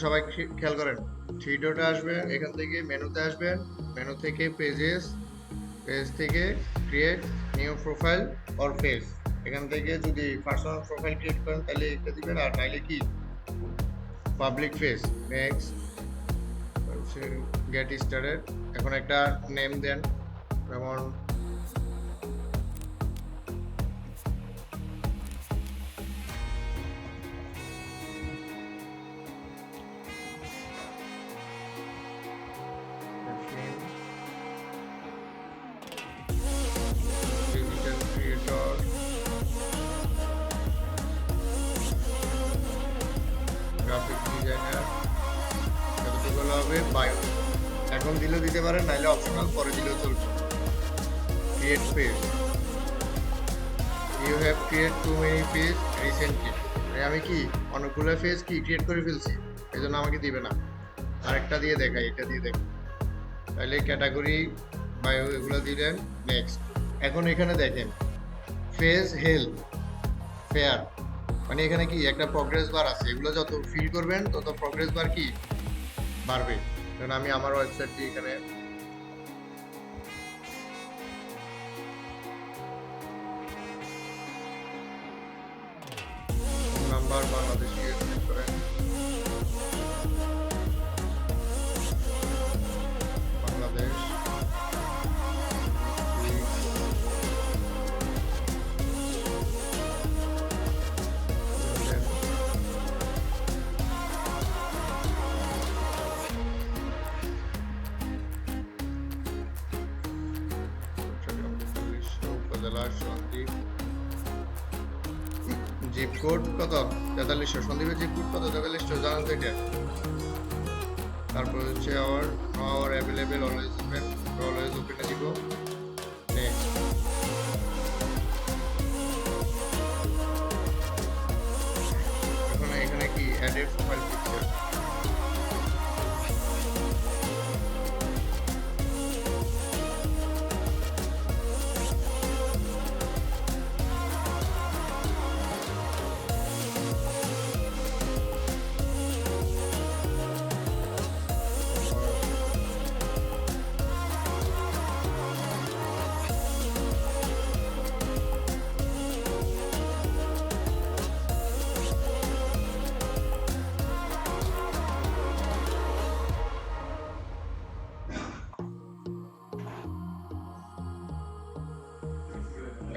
সবাই খেয়াল করেন, থ্রি ডটে আসবেন, এখান থেকে মেনুতে আসবেন, মেনু থেকে পেজেস, পেজ থেকে create new profile or page. এখান থেকে যদি পার্সোনাল প্রোফাইল ক্রিয়েট করেন তাহলে এটা দিবেন, আর নাইলে কি public page. Next get started. এখন একটা নেম দেন, যেমন ডিজিটাল ক্রিয়েটর, গ্রাফিক ডিজাইনার, এতটুকু হবে বায়ো। এখন দিলেও দিতে পারেন, নাইলে অপশনাল পরে দিলেও চলবে। Create page, you have create too many page recently. আমি কি অনেকগুলো পেজ কি ক্রিয়েট করে ফেলছি, এই জন্য আমাকে দিবে না। আরেকটা দিয়ে দেখাই, এটা দিয়ে দেখ, তাহলে ক্যাটাগরি বায়ো এগুলো দিলেন। নেক্সট, এখন এখানে দেখেন ফেজ হেলথ ফেয়ার, মানে এখানে কি একটা প্রগ্রেস বার আছে, এগুলো যত ফিল করবেন তত প্রগ্রেস বার কি বাড়বে। কারণ আমি আমার ওয়েবসাইটটি এখানে ফোন নাম্বার বাংলাদেশি সিলেক্ট করেন, বাংলাদেশ উপজেলা সন্দ্বীপ, জিপ কোড কত 4300, সন্দ্বীপের জিপ কোড কত 4300, জানেন তো এটা। তারপর হচ্ছে আওয়ার অ্যাভেলেবেল অলওয়েজ ওপেনে দিব। নেক্সট, এখন এখানে কি add a profile picture,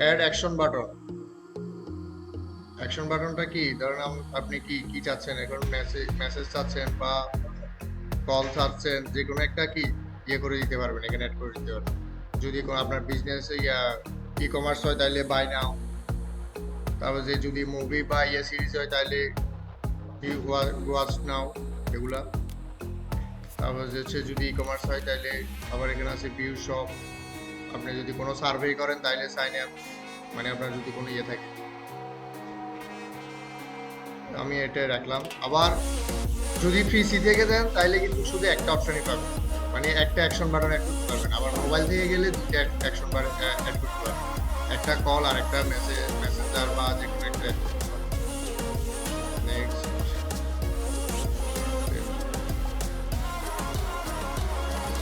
add action button. Action বাটনটা কি, ধরেন আপনি কি কি চাচ্ছেন, এখন মেসেজ চাচ্ছেন বা কল চাচ্ছেন, যে কোনো একটা কি ইয়ে করে দিতে পারবেন, এখানে অ্যাড করে দিতে পারবেন। যদি কোনো আপনার বিজনেস ই কমার্স হয় তাহলে বাই নাও, তারপর যে যদি মুভি বা সিরিজ হয় তাহলে ওয়াচ নাও এগুলা। তারপর হচ্ছে যদি ই কমার্স হয় তাহলে আবার এখানে আছে ভিউ শপ। আপনি যদি কোনো সার্ভে করেন তাহলে সাইন আপ, মানে আপনার যদি কোনো ইয়ে থাকে। আমি এটা রাখলাম। আবার যদি ফ্রি সি থেকে দেন তাহলে কিন্তু শুধু একটা অপশনই পাবেন, মানে একটা অ্যাকশন বাটন অ্যাড করতে পারবেন। আবার মোবাইল থেকে গেলে দুইটা অ্যাকশন বাটন অ্যাড করতে পারবেন, একটা কল আর একটা মেসেঞ্জার বা যে কোনো একটা অ্যাড করতে পারবেন। নেক্সট,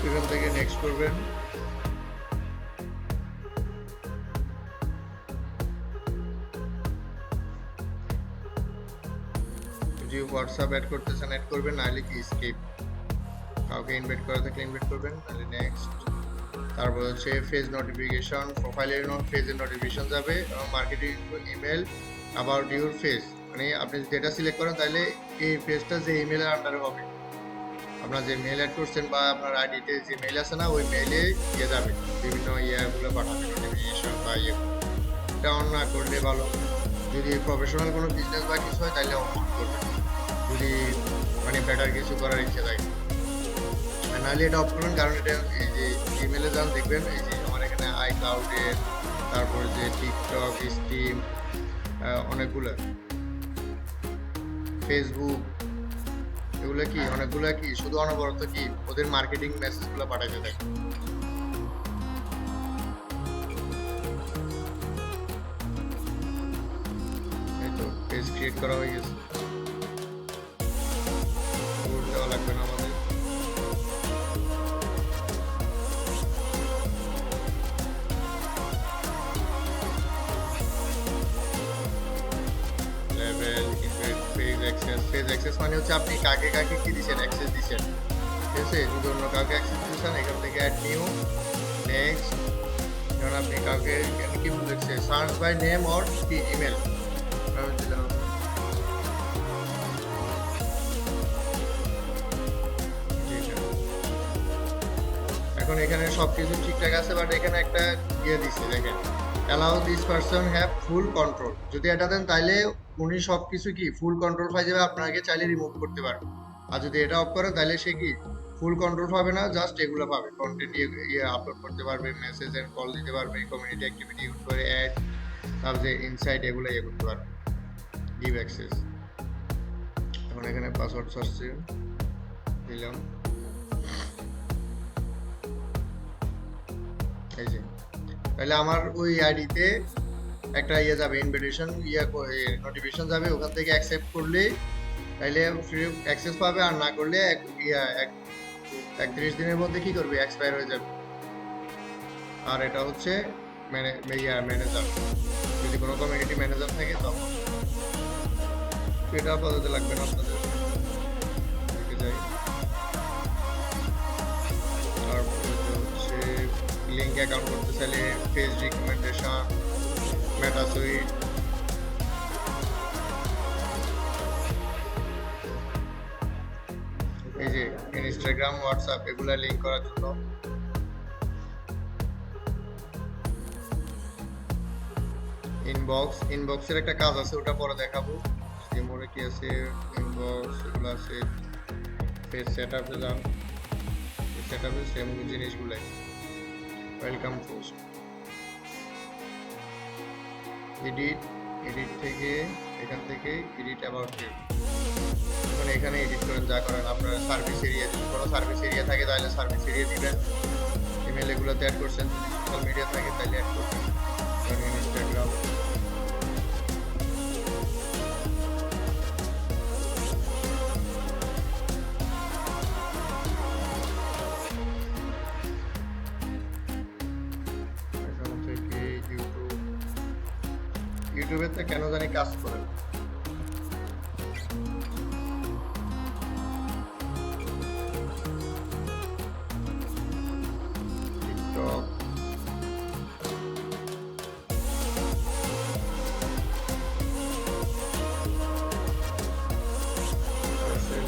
এখান থেকে নেক্সট করবেন। যদি হোয়াটসঅ্যাপ অ্যাড করতেছেন অ্যাড করবেন, নাহলে কি স্কিপ। কাউকে ইনভাইট করা থাকলে ইনভাইট করবেন, তাহলে নেক্সট। তারপর হচ্ছে ফেজ নোটিফিকেশন, প্রোফাইলের ফেজের নোটিফিকেশন যাবে, এবং marketing email about your phase, মানে আপনি যেটা সিলেক্ট করেন তাহলে এই ফেজটা যে ইমেলের আন্ডারে হবে, আপনার যে মেল অ্যাড করছেন বা আপনার আইডিতে যে মেল আছে না, ওই মেইলে ইয়ে যাবে, বিভিন্ন ইয়েগুলো পাঠাবে, নোটিফিকেশন বা ইয়ে। এটা অন না করলে ভালো। যদি প্রফেশনাল কোনো বিজনেস বা কিছু হয় তাহলে অন করবেন, যদি মানে বেটার কিছু করার ইচ্ছে থাকে। নাহলে এটা অফ করবেন, কারণ এটা এই যে ইমেলে যান দেখবেন, এই যে আমার এখানে আইক্লাউডের, তারপরে যে টিকটক, স্টিম, অনেকগুলো ফেসবুক, এগুলো কি অনেকগুলো কি শুধু অনবরত কি ওদের মার্কেটিং মেসেজগুলো পাঠাতে থাকে। এই তো পেজ ক্রিয়েট করা হয়ে গেছে। দেওয়া লাগবে না আমাদের। লেভেল ইনভাইট পেজ অ্যাক্সেস মানে হচ্ছে আপনি কাকে কাকে কি দিবেন, অ্যাক্সেস দিবেন, ঠিক আছে? যদি অন্য কাউকে অ্যাক্সেস দিতে এখান থেকে অ্যাড নিউ, নেক্সট। যখন আপনি কাউকে এখানে কি বলছে, সার্চ বাই নেম অর কি ইমেল দিলাম। এখন এখানে সবকিছু ঠিকঠাক আছে, বাট এখানে একটা ইয়ে দিচ্ছে দেখেন, allow this person have full control. যদি এটা দেন তাইলে উনি সবকিছু কি ফুল কন্ট্রোল পাই যাবে, আপনাকে চাইলে রিমুভ করতে পারবে। আর যদি এটা অফ করেন তাহলে সে কি ফুল কন্ট্রোল পাবে না, জাস্ট এগুলো পাবে, কন্টেন্ট ইয়ে আপলোড করতে পারবে, মেসেজ এন্ড কল দিতে পারবে, কমিউনিটি অ্যাক্টিভিটি ইউজ করে অ্যাড, তারপর যে ইনসাইট এগুলো ইয়ে করতে পারবে, গিভ অ্যাক্সেস। এখন এখানে পাসওয়ার্ড সার্চ দিলাম, এই যে তাহলে আমার ওই আইডিতে একটা ইয়ে যাবে, ইনভিটেশন নোটিফিকেশন যাবে, ওখান থেকে অ্যাকসেপ্ট করলে তাইলে ফ্রি অ্যাক্সেস পাবে, আর না করলে 31 দিনের মধ্যে কি করবে, এক্সপায়ার হয়ে যাবে। আর এটা হচ্ছে ম্যানেজার, যদি কোনো কমিউনিটি ম্যানেজার থাকে তখন এটা আপাতত লাগবে না আপনাদের। যাই, তারপরে হচ্ছে লিঙ্ক অ্যাকাউন্ট করতে চাইলে পেজ রিকমেন্ডেশন, মেটাসুইট, এই যে ইনস্টাগ্রাম, হোয়াটসঅ্যাপ এগুলা লিংক করার জন্য ইনবক্সের একটা কাজ আছে, ওটা পরে দেখাবো। মোড়ে কি আছে, ইনবক্স এগুলো আছে, পেজ সেটআপে যান, সেটআপে সেম জিনিসগুলাই, ওয়েলকাম পোস্ট, এডিট থেকে এখান থেকে এডিট অ্যাবাউট ইউ, এখন এখানে এডিট করেন যা করেন আপনার সার্ভিস এরিয়া, যদি কোনো সার্ভিস এরিয়া থাকে তাহলে সার্ভিস এরিয়া দিবেন, ইমেল এগুলোতে অ্যাড করছেন, যদি সোশ্যাল মিডিয়া থাকে তাহলে অ্যাড করবেন, ইনস্টাগ্রাম, ইউটিউবে তো কেন জানি কাজ করে না। টিকটক,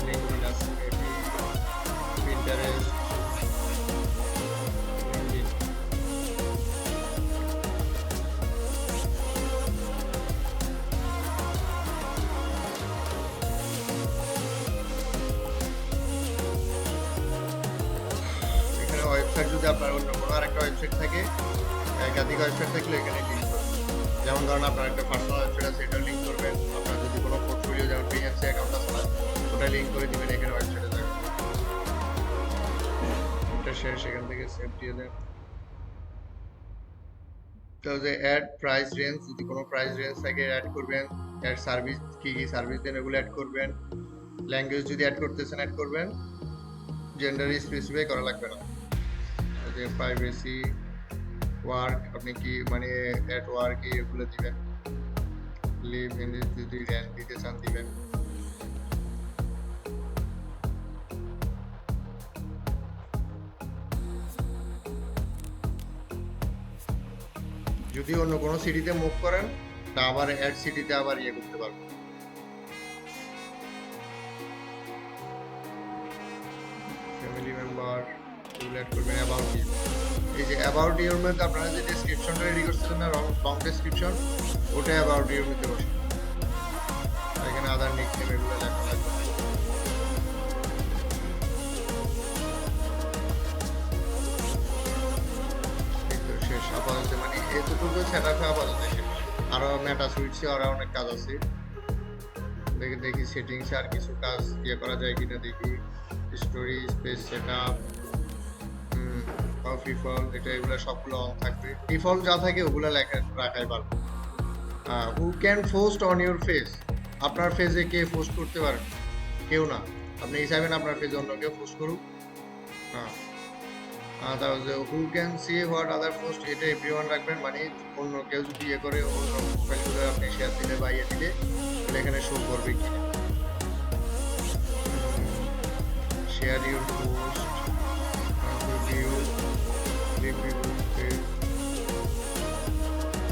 লিঙ্কডইন আছে, পিন্টারেস্ট, ওয়েবসাইট, যদি আপনার অন্য কোনো আরেকটা ওয়েবসাইট থাকে, একাধিক ওয়েবসাইট থাকলে এখানে লিঙ্ক করবেন। যেমন ধরুন আপনার একটা পার্সোনাল ওয়েবসাইট আছে, এটা লিঙ্ক করবেন, আপনার যদি কোনো পোর্টফোলিও যেমন ফ্রিল্যান্সে অ্যাকাউন্ট আছে না, ওটা লিঙ্ক করে দিবেন এখানে ওয়েবসাইটে যাবেন, এটা শেষ, এখান থেকে সেভ দিয়ে দেন। তো যে অ্যাড প্রাইস রেঞ্জ, যদি কোনো প্রাইস রেঞ্জ থাকে অ্যাড করবেন, অ্যাড সার্ভিস কি কি সার্ভিস দেন এগুলো অ্যাড করবেন, ল্যাঙ্গুয়েজ যদি অ্যাড করতেছেন অ্যাড করবেন, জেন্ডার স্পেসিফাই করা লাগবে না, যে প্রাইভেসি, ওয়ার্ক আপনি কি মানে এট ওয়ার্ক এগুলো দিবেন, লিভ ইন যদি রেন্ট দিতে চান দিবেন। যদি অন্য কোনো সিটিতে মুভ করেন তা আবার অ্যাড সিটিতে আবার ইয়ে করতে পারবেন। ফ্যামিলি মেম্বার এগুলো অ্যাড করবেন, অ্যাবাউট ইউ, এই যে অ্যাবাউট ইউর মধ্যে আপনারা যে ডেসক্রিপশনটা রেডি করছিলেন না, লং ডেসক্রিপশন, ওটা অ্যাবাউট ইউর মধ্যে বসে, এখানে আদার নিকনেম এগুলো লেখা লাগবে। শেষ আপাতত, মানে এতটুকু সেটআপে আপাতত শেষ। আরো মেটাসুইটসে আরো অনেক কাজ আছে, দেখি সেটিংসে আর কিছু কাজ ইয়ে করা যায় কিনা দেখি, স্টোরি, স্পেস সেটআপ, ডিফল্ট, এটা এগুলো সবগুলো অন থাকবে, ডিফল্ট যা থাকে ওগুলো রাখাই ভালো। Who can post on your face, আপনার ফেসে কে পোস্ট করতে পারেন, কেউ না, আপনি কি চাইবেন আপনার পেজে অন্য কেউ পোস্ট করুক? না। তারপর যে who can see what other post, এটা এভরিওয়ান রাখবেন, মানে অন্য কেউ যদি ইয়ে করে অন্য প্রোফাইলগুলো আপনি শেয়ার দিলে বা ইয়ে দিলে তাহলে এখানে শো করবে কি share your post review review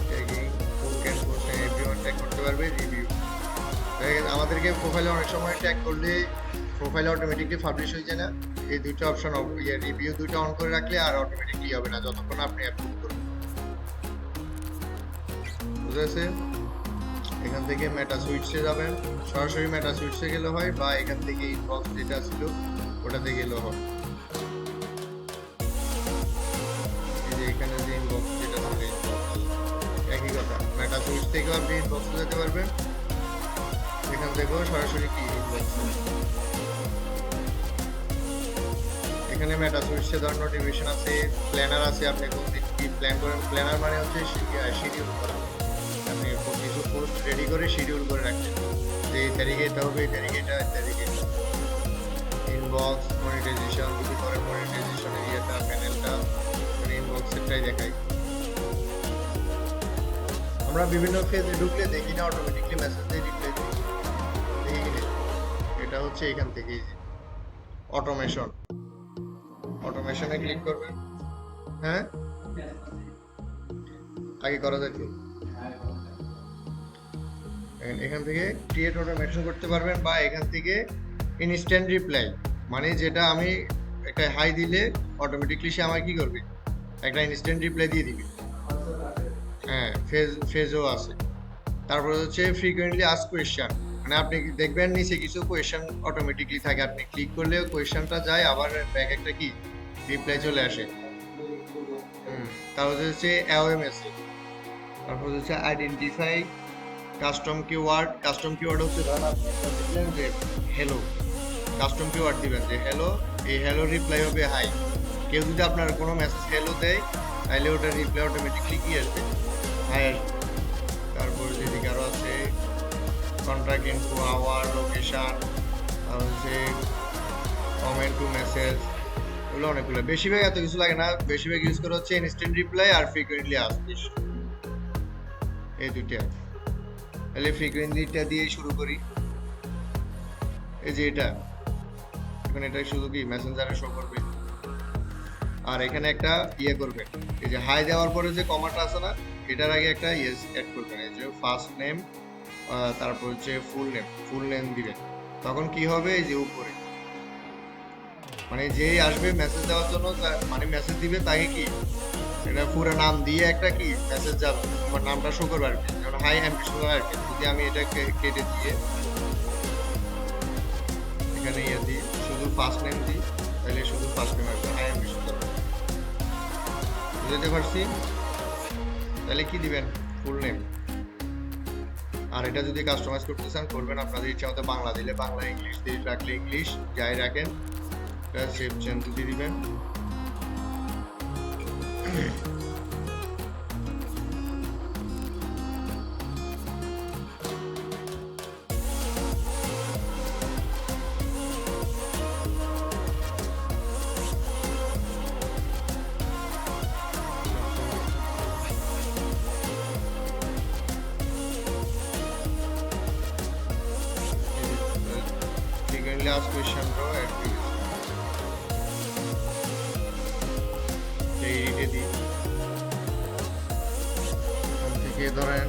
tagging who can post, everyone tag করতে পারবে রিভিউ। আমাদেরকে প্রোফাইলে অনেক সময় ট্যাগ করলে প্রোফাইলে অটোমেটিকলি পাবলিশ হয়ে যায় না, এই দুইটা অপশন রিভিউ দুইটা অন করে রাখলে আর অটোমেটিকলি হবে না যতক্ষণ আপনি অ্যাপ্রুভ করবেন। বুঝেছে? এখান থেকে মেটা সুইটসে যাবেন, সরাসরি মেটা সুইটসে গেলে হয় বা এখান থেকে ইনবক্স যেটা ছিল ওটাতে গেলেও হয়। এই যে এখানে যে ইনবক্স যেটা ছিল ইনবক্স একই কথা, মেটা সুইটস থেকেও আপনি ইনবক্সে যেতে পারবেন, এখান থেকেও সরাসরি কি ইনবক্স। এখানে মেটা সুইটসে ধর নোটিফিকেশন আছে, প্ল্যানার আছে, আপনি কোন দিন কি প্ল্যান করেন। প্ল্যানার মানে হচ্ছে শিডিউল করা, আপনি কিছু পোস্ট রেডি করে শিডিউল করে রাখছেন যে এই তারিখে এটা হবে, এই তারিখে এটা, এই তারিখে এটা। ইনবক্স মনিটাইজেশন যদি করেন, মনিটাইজেশনের ইয়েটা প্যানেলটা মানে ইনবক্সেরটাই দেখাই। আমরা বিভিন্ন ফেজে ঢুকলে দেখি না অটোমেটিকলি মেসেজ দিয়ে রিপ্লাই দিই, দেখি কিনে। এটা হচ্ছে এখান থেকেই অটোমেশন, অটোমেশনে ক্লিক করবেন। হ্যাঁ আগে করা যেত, এখান থেকে ক্রিয়েট অটোমেশন করতে পারবেন বা এখান থেকে ইনস্ট্যান্ট রিপ্লাই, মানে যেটা আমি একটা হাই দিলে অটোমেটিকলি সে আমাকে কি করবে, একটা ইনস্ট্যান্ট রিপ্লাই দিয়ে দিবে। হ্যাঁ ফেজও আছে। তারপরে হচ্ছে ফ্রিকোয়েন্টলি আস্ক কোয়েশ্চেন, মানে আপনি দেখবেন নিচে কিছু কোয়েশ্চেন অটোমেটিকলি থাকে, আপনি ক্লিক করলে কোয়েশ্চেনটা যায় আবার ব্যাক একটা কি রিপ্লাই চলে আসে। তারপর হচ্ছে অ্যাওএমএস, তারপর হচ্ছে identify custom keyword. Custom keyword হচ্ছে ধরেন আপনি দেখলেন যে হ্যালো, কাস্টম কিওয়ার্ড দিবেন যে হ্যালো, এই হ্যালো রিপ্লাই হবে হাই। কেউ যদি আপনার কোনো মেসেজ হ্যালো দেয় তাহলে ওটা রিপ্লাই অটোমেটিকলি কি আসবে, হাই আসবে। তারপর যেদিকে আরও আছে কন্ট্যাক্ট ইনফো, আওয়ার, লোকেশান, হচ্ছে কমেন্ট টু মেসেজ, এগুলো অনেকগুলো। বেশিরভাগ এত কিছু লাগে না, বেশিরভাগ ইউজ করা হচ্ছে ইনস্ট্যান্ট রিপ্লাই আর ফ্রিকোয়েন্টলি আস্ক, এই দুইটা। তাহলে ফ্রিকোয়েন্টলিটা দিয়ে শুরু করি। এই যে এটা, এখন এটা শুধু কি মেসেঞ্জারে শো করবে, আর এখানে একটা ইয়ে করবে, এই যে হাই দেওয়ার পরে যে কমাটা আছে না, এটার আগে একটা ইয়েস অ্যাড করবেন, এই যে ফার্স্ট নেম, তারপর হচ্ছে ফুল নেম দিবেন। তখন কি হবে, এই যে উপরে মানে যেই আসবে মেসেজ দেওয়ার জন্য, মানে মেসেজ দিবে তাকে কি এটা পুরো নাম দিয়ে একটা কি মেসেজ যাবে, আমার নামটা শো করবে আর কি, যেমন হাই এমপি শো আর কি। যদি আমি এটা কেটে দিয়ে এখানে ইয়ে দিই, শুধু ফার্স্ট নেম দিই, তাহলে শুধু ফার্স্ট নেম আসবে, হাই এমপি শো করবে। বুঝতে পারছি? তাহলে কি দিবেন, ফুল নেম। আর এটা যদি কাস্টমাইজ করতে চান করবেন, আপনাদের ইচ্ছা মতো বাংলা দিলে বাংলা, ইংলিশ দিয়ে রাখলে ইংলিশ, যাই রাখেন সেভ চেঞ্জ দিয়ে দিবেন। frequently asked question ro add এই দিই থেকে ধরেন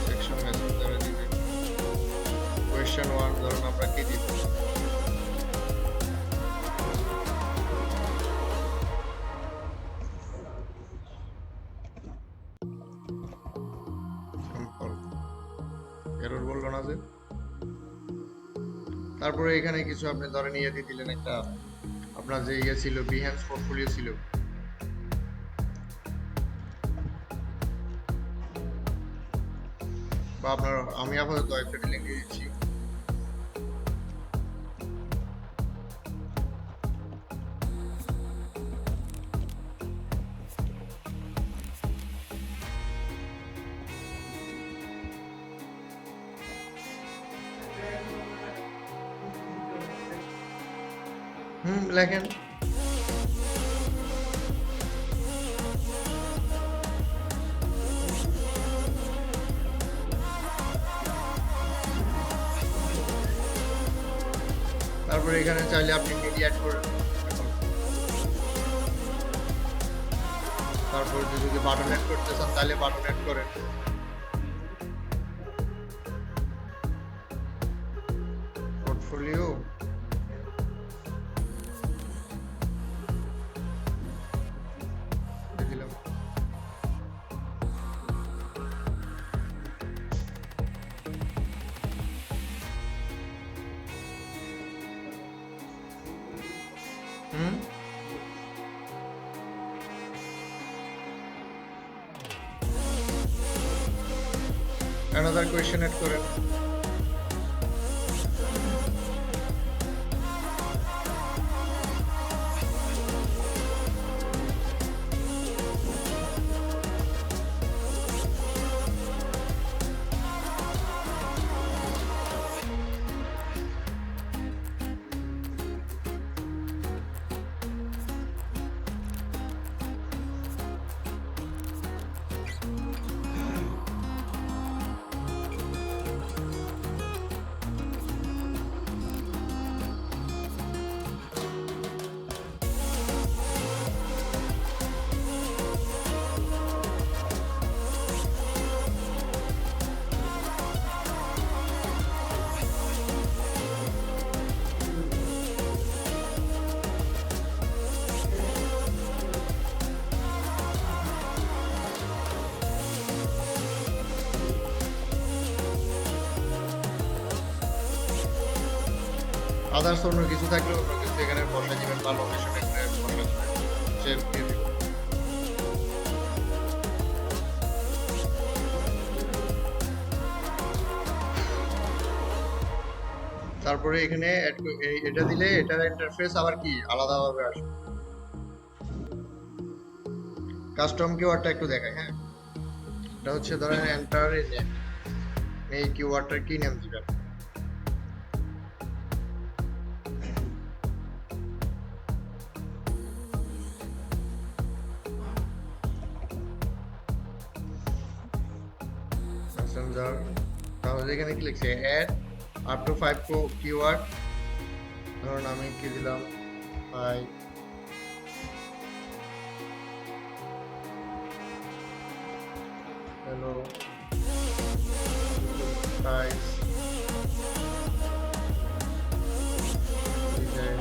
সেকশন মেসেজ ধরে দিবে কোয়েশ্চেন 1 ধরুন আমরা কি দিব এরর বললো না যে। তারপরে এখানে কিছু আপনি ধরে নিয়ে দিয়ে দিলেন, একটা আপনার যে ইয়ে ছিল বিহেন্স পোর্টফোলিও ছিল, বা আপনার আমি আপাতত ওয়েবসাইটে লিংক দিয়ে দিচ্ছি। লেখেন। তারপরে এখানে চাইলে আপনি মিডিয়া অ্যাড করেন। তারপর যদি বাটন অ্যাড করতে চান তাহলে বাটন অ্যাড করেন। পোর্টফোলিও দিলাম। another question add করেন। আদার্স অন্য কিছু থাকলে অন্য কিছু এখানে বসাই দিবেন বা লোকেশন এখানে বসাই দিবেন, সেভ দিয়ে দিবেন। তারপরে এখানে এটা দিলে এটার ইন্টারফেস আবার কি আলাদাভাবে আসবে। কাস্টম কিওয়ার্ডটা একটু দেখাই। হ্যাঁ, এটা হচ্ছে ধরেন এন্টার এই কিওয়ার্ডটার কি নাম দিবেন। তাহলে এখানে কি লিখছে অ্যাড আপ টু 5 কিওয়ার্ড। ধরুন আমি কি দিলাম 5 হ্যালো প্রাইস ডিজাইন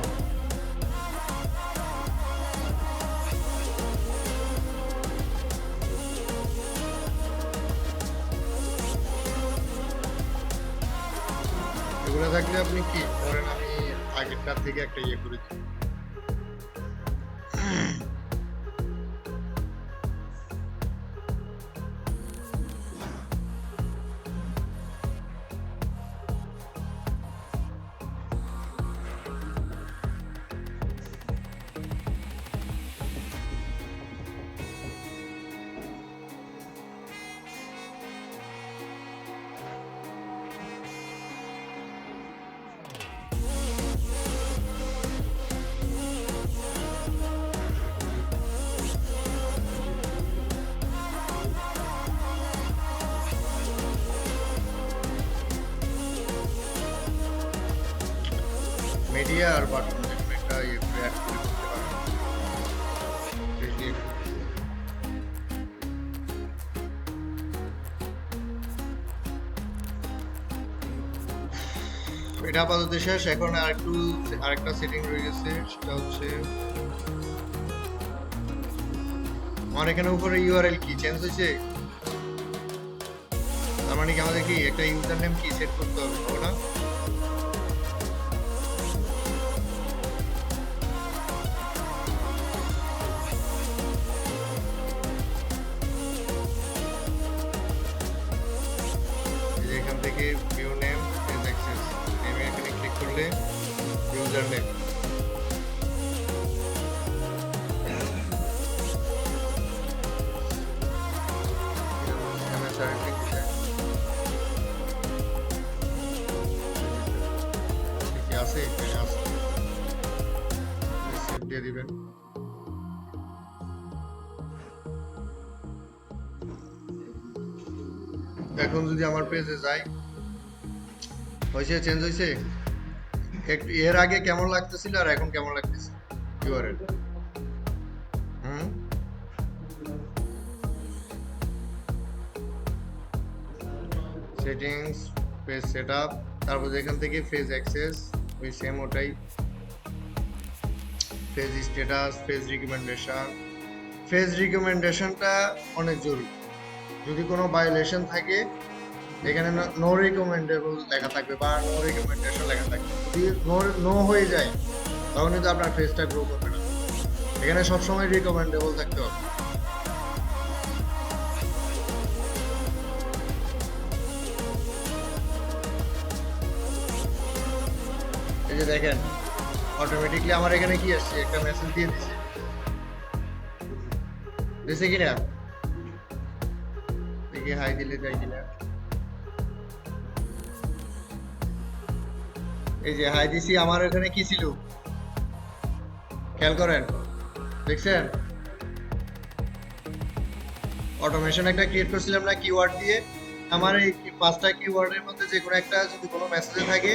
এগুলো থাকলে আপনি কি ধরেন আমি আগেরটার থেকে একটা ইয়ে করে দিই। মিডিয়া আর বাটন যেকোনো একটা ইয়ে করে অ্যাড করে করতে পারেন। এটা আপাতত শেষ। এখন আরেকটা সেটিং রয়ে গেছে, সেটা হচ্ছে আমার এখানে উপরে ইউআরএল কি চেঞ্জ হয়েছে। তার মানে কি আমাদের কি একটা ইউজার নেম কি সেট করতে হবে, তাই না? এখান থেকে ভিউ নেম পেজ অ্যাক্সেস নেমে এখানে ক্লিক করলে ইউজার নেম আছে। দিবেন। এখন যদি আমার পেজে যাই, হয়েছে, চেঞ্জ হয়েছে। একটু এর আগে কেমন লাগতেছিল আর এখন কেমন লাগতেছে URL? Hmm, settings, page setup, তারপর এখান থেকে পেজ অ্যাক্সেস, ওই সেম ওটাই, পেজ স্ট্যাটাস, পেজ রিকমেন্ডেশন। পেজ রিকমেন্ডেশনটা অনেক জরুরি। যদি কোনো ভায়োলেশন থাকে এখানে নো রিকমেন্ডেবল লেখা থাকবে বা নো রিকমেন্ডেশন লেখা থাকবে। যদি নো হয়ে যায় তখন কিন্তু আপনার পেজটা গ্রো করবে না। এখানে সবসময় রিকমেন্ডেবল থাকতে হবে। এই যে দেখেন, অটোমেটিকলি আমার এখানে কি আসছে, একটা মেসেজ দিয়ে দিছে, দিছে কিনা দেখি, হাই দিলে যায় কিনা। এই যে হাই দিছি, আমার এখানে কি ছিল খেয়াল করেন, দেখছেন? অটোমেশন একটা ক্রিয়েট করছিলাম না কিওয়ার্ড দিয়ে। আমার এই 5টা কিওয়ার্ডের মধ্যে যে কোনো একটা যদি কোনো মেসেজে থাকে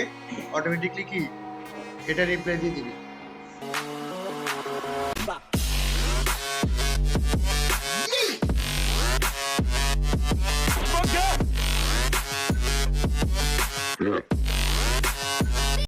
অটোমেটিকলি কি এটা রিপ্লাই দিয়ে দিবি।